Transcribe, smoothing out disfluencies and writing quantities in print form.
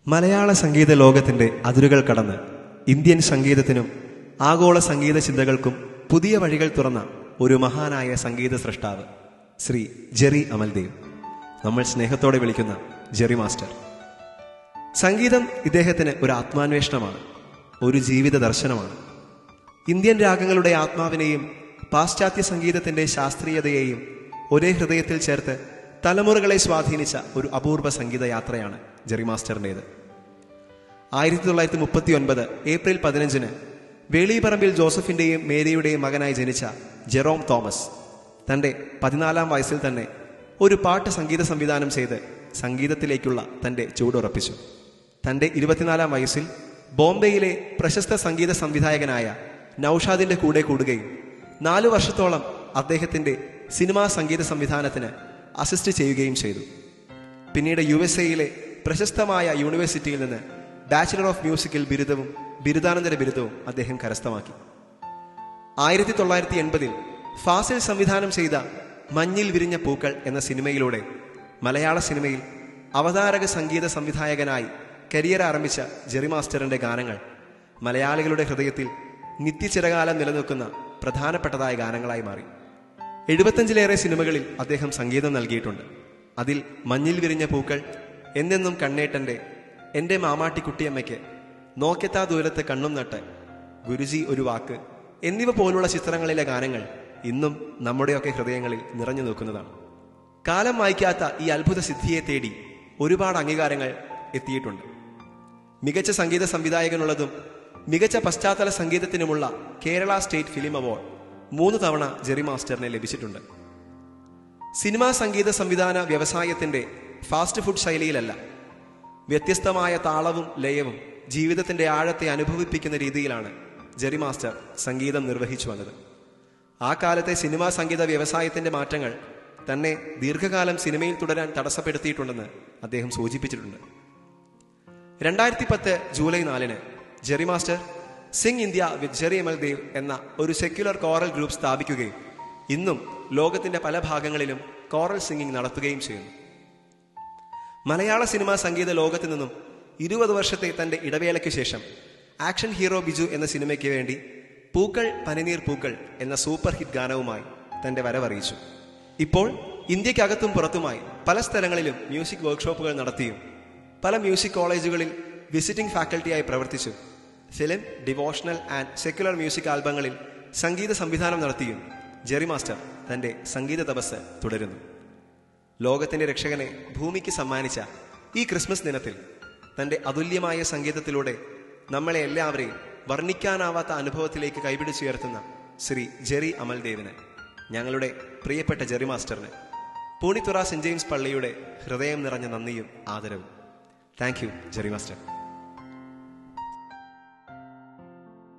മലയാള സംഗീത ലോകത്തിൻ്റെ അതിരുകൾ കടന്ന് ഇന്ത്യൻ സംഗീതത്തിനും ആഗോള സംഗീത ചിന്തകൾക്കും പുതിയ വഴികൾ തുറന്ന ഒരു മഹാനായ സംഗീത സൃഷ്ടാവ് ശ്രീ ജെറി അമൽദേവ്. നമ്മൾ സ്നേഹത്തോടെ വിളിക്കുന്ന ജെറി മാസ്റ്റർ. സംഗീതം ഇദ്ദേഹത്തിന് ഒരു ആത്മാന്വേഷണമാണ്, ഒരു ജീവിത ദർശനമാണ്. ഇന്ത്യൻ രാഗങ്ങളുടെ ആത്മാവിനെയും പാശ്ചാത്യ സംഗീതത്തിൻ്റെ ശാസ്ത്രീയതയെയും ഒരേ ഹൃദയത്തിൽ ചേർത്ത് തലമുറകളെ സ്വാധീനിച്ച ഒരു അപൂർവ സംഗീത യാത്രയാണ് ജെറി മാസ്റ്ററിൻ്റേത്. 1939 ഏപ്രിൽ 15 വേളിപറമ്പിൽ ജോസഫിൻ്റെയും മേരിയുടെയും മകനായി ജനിച്ച ജെറോം തോമസ് തൻ്റെ 14-ാം വയസ്സിൽ തന്നെ ഒരു പാട്ട് സംഗീത സംവിധാനം ചെയ്ത് സംഗീതത്തിലേക്കുള്ള തൻ്റെ ചുവടുറപ്പിച്ചു. തൻ്റെ 24-ാം വയസ്സിൽ ബോംബെയിലെ പ്രശസ്ത സംഗീത സംവിധായകനായ നൌഷാദിൻ്റെ കൂടെ കൂടുകയും 4 വർഷത്തോളം അദ്ദേഹത്തിൻ്റെ സിനിമാ സംഗീത സംവിധാനത്തിന് അസിസ്റ്റ് ചെയ്യുകയും ചെയ്തു. പിന്നീട് USA പ്രശസ്തമായ യൂണിവേഴ്സിറ്റിയിൽ നിന്ന് ബാച്ചിലർ ഓഫ് മ്യൂസിക്കിൽ ബിരുദവും ബിരുദാനന്തര ബിരുദവും അദ്ദേഹം കരസ്ഥമാക്കി. 1980 ഫാസിൽ സംവിധാനം ചെയ്ത മഞ്ഞിൽ വിരിഞ്ഞ പൂക്കൾ എന്ന സിനിമയിലൂടെ മലയാള സിനിമയിൽ അവതാരക സംഗീത സംവിധായകനായി കരിയർ ആരംഭിച്ച ജെറി മാസ്റ്ററിൻ്റെ ഗാനങ്ങൾ മലയാളികളുടെ ഹൃദയത്തിൽ നിത്യചിരകാലം നിലനിൽക്കുന്ന പ്രധാനപ്പെട്ടതായ ഗാനങ്ങളായി മാറി. 75-ലേറെ സിനിമകളിൽ അദ്ദേഹം സംഗീതം നൽകിയിട്ടുണ്ട്. അതിൽ മഞ്ഞിൽ വിരിഞ്ഞ പൂക്കൾ, എന്നെന്നും കണ്ണേട്ടൻ്റെ, എൻ്റെ മാമാട്ടിക്കുട്ടിയമ്മയ്ക്ക്, നോക്കെത്താ ദൂരത്ത് കണ്ണും നട്ട്, ഗുരുജി ഒരു വാക്ക് എന്നിവ പോലുള്ള ചിത്രങ്ങളിലെ ഗാനങ്ങൾ ഇന്നും നമ്മുടെയൊക്കെ ഹൃദയങ്ങളിൽ നിറഞ്ഞു നിൽക്കുന്നതാണ്. കാലം വായിക്കാത്ത ഈ അത്ഭുത സിദ്ധിയെ തേടി ഒരുപാട് അംഗീകാരങ്ങൾ എത്തിയിട്ടുണ്ട്. മികച്ച സംഗീത സംവിധായകനുള്ളതും മികച്ച പശ്ചാത്തല സംഗീതത്തിനുമുള്ള കേരള സ്റ്റേറ്റ് ഫിലിം അവാർഡ് 3 തവണ ജെറി മാസ്റ്ററിനെ ലഭിച്ചിട്ടുണ്ട്. സിനിമാ സംഗീത സംവിധാന വ്യവസായത്തിൻ്റെ ഫാസ്റ്റ് ഫുഡ് ശൈലിയിലല്ല, വ്യത്യസ്തമായ താളവും ലയവും ജീവിതത്തിൻ്റെ ആഴത്തെ അനുഭവിപ്പിക്കുന്ന രീതിയിലാണ് ജെറി മാസ്റ്റർ സംഗീതം നിർവഹിച്ചു വന്നത്. ആ കാലത്തെ സിനിമാ സംഗീത വ്യവസായത്തിൻ്റെ മാറ്റങ്ങൾ തന്നെ ദീർഘകാലം സിനിമയിൽ തുടരാൻ തടസ്സപ്പെടുത്തിയിട്ടുണ്ടെന്ന് അദ്ദേഹം സൂചിപ്പിച്ചിട്ടുണ്ട്. 2010 July 4 Jerry master Singh India വിത്ത് ജെറി അമൽദേവ് എന്ന ഒരു സെക്യുലർ കോറൽ ഗ്രൂപ്പ് സ്ഥാപിക്കുകയും ഇന്നും ലോകത്തിൻ്റെ പല ഭാഗങ്ങളിലും കോറൽ സിംഗിങ് നടത്തുകയും ചെയ്യുന്നു. മലയാള സിനിമാ സംഗീത ലോകത്തു നിന്നും 20 വർഷത്തെ തൻ്റെ ഇടവേളയ്ക്ക് ശേഷം ആക്ഷൻ ഹീറോ ബിജു എന്ന സിനിമയ്ക്ക് വേണ്ടി പൂക്കൾ പനിനീർ പൂക്കൾ എന്ന സൂപ്പർ ഹിറ്റ് ഗാനവുമായി തൻ്റെ വരവറിയിച്ചു. ഇപ്പോൾ ഇന്ത്യക്കകത്തും പുറത്തുമായി പല സ്ഥലങ്ങളിലും മ്യൂസിക് വർക്ക്ഷോപ്പുകൾ നടത്തിയും പല മ്യൂസിക് കോളേജുകളിൽ വിസിറ്റിംഗ് ഫാക്കൽറ്റിയായി പ്രവർത്തിച്ചു film, devotional and secular music ആൽബങ്ങളിൽ സംഗീത സംവിധാനം നടത്തിയും ജെറി മാസ്റ്റർ തൻ്റെ സംഗീത തപസ് തുടരുന്നു. ലോകത്തിൻ്റെ രക്ഷകനെ ഭൂമിക്ക് സമ്മാനിച്ച ഈ ക്രിസ്മസ് ദിനത്തിൽ തൻ്റെ അതുല്യമായ സംഗീതത്തിലൂടെ നമ്മളെ എല്ലാവരെയും വർണ്ണിക്കാനാവാത്ത അനുഭവത്തിലേക്ക് കൈപിടിച്ചുയർത്തുന്ന ശ്രീ ജെറി അമൽദേവിന്, ഞങ്ങളുടെ പ്രിയപ്പെട്ട ജെറി മാസ്റ്ററിന് പൂണിത്തുറ സെന്റ് ജെയിംസ് പള്ളിയുടെ ഹൃദയം നിറഞ്ഞ നന്ദിയും ആദരവും. Thank you Jerry master.